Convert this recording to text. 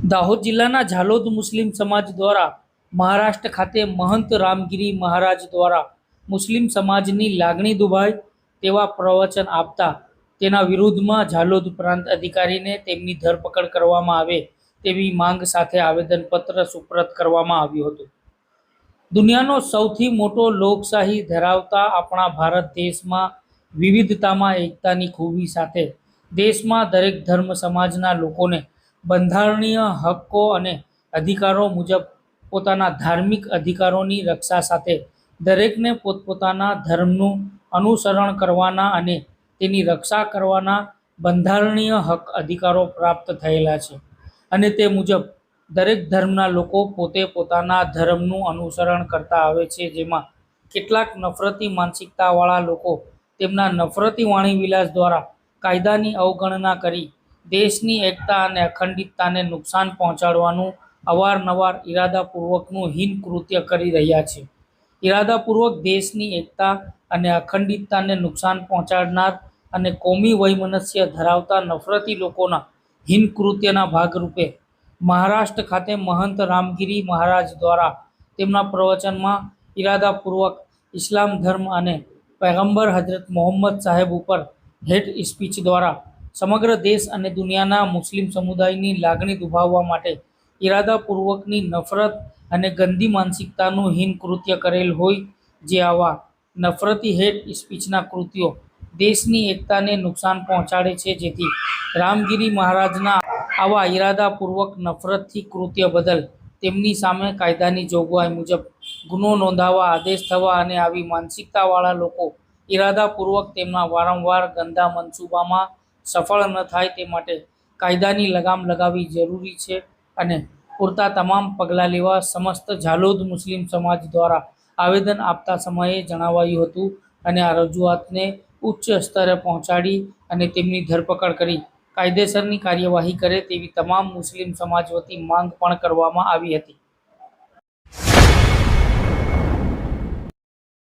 દાહોદ જિલ્લાના ઝાલોદ મુસ્લિમ સમાજ દ્વારા મહારાષ્ટ્ર ખાતે મહંત રામગીરી મહારાજ દ્વારા મુસ્લિમ સમાજની લાગણી દુભાય તેવા પ્રવચન આપતા તેના વિરુદ્ધમાં ઝાલોદ પ્રાંત અધિકારીને તેમની ધરપકડ કરવામાં આવે તેવી માંગ સાથે આવેદનપત્ર સુપ્રત કરવામાં આવ્યું હતું। દુનિયાનો સૌથી મોટો લોકશાહી ધરાવતા આપણા ભારત દેશમાં વિવિધતામાં એકતાની ખૂબી સાથે દેશમાં દરેક ધર્મ સમાજના લોકોને બંધારણીય હક્કો અને અધિકારો મુજબ પોતાના ધાર્મિક અધિકારોની રક્ષા સાથે દરેકને પોતપોતાના ધર્મનું અનુસરણ કરવાના અને તેની રક્ષા કરવાના બંધારણીય હક અધિકારો પ્રાપ્ત થયેલા છે અને તે મુજબ દરેક ધર્મના લોકો પોતે પોતાના ધર્મનું અનુસરણ કરતા આવે છે, જેમાં કેટલાક નફરતી માનસિકતાવાળા લોકો તેમના નફરતી વાણીવિલાસ દ્વારા કાયદાની અવગણના કરી દેશની એકતા અને અખંડિતતાને નુકસાન પહોંચાડવાનું અવારનવાર ઇરાદાપૂર્વકનું હીન કૃત્ય કરી રહ્યા છે। ઇરાદાપૂર્વક દેશની એકતા અને અખંડિતતાને નુકસાન પહોંચાડનાર અને કોમી વૈમનસ્ય ધરાવતા નફરતી લોકોના હીન કૃત્યના ભાગરૂપે મહારાષ્ટ્ર ખાતે મહંત રામગીરી મહારાજ દ્વારા તેમના પ્રવચનમાં ઇરાદાપૂર્વક ઇસ્લામ ધર્મ અને પૈગંબર હજરત મોહમ્મદ સાહેબ ઉપર હેટ સ્પીચ દ્વારા સમગ્ર દેશ અને દુનિયાના મુસ્લિમ સમુદાયની લાગણી દુભાવવા માટે ઇરાદાપૂર્વકની નફરત અને ગંદી માનસિકતાનું હીન કૃત્ય કરેલ હોય, જે આવા નફરતી હેટ સ્પીચના કૃત્યો દેશની એકતાને નુકસાન પહોંચાડે છે, જેથી રામગીરી મહારાજના આવા ઇરાદાપૂર્વક નફરતથી કૃત્ય બદલ તેમની સામે કાયદાની જોગવાઈ મુજબ ગુનો નોંધાવવા આદેશ થવા અને આવી માનસિકતાવાળા લોકો ઇરાદાપૂર્વક તેમના વારંવાર ગંદા મનસૂબામાં સફળ ન થાય તે માટે કાયદાની લગામ લગાવવી જરૂરી છે અને પૂરતા તમામ પગલાં લેવા સમસ્ત ઝાલોદ મુસ્લિમ સમાજ દ્વારા આવેદન આપતા સમયે જણાવાયું હતું અને આ રજૂઆતને ઉચ્ચ સ્તરે પહોંચાડી અને તેમની ધરપકડ કરી કાયદેસરની કાર્યવાહી કરે તેવી તમામ મુસ્લિમ સમાજ વતી માંગ પણ કરવામાં આવી હતી।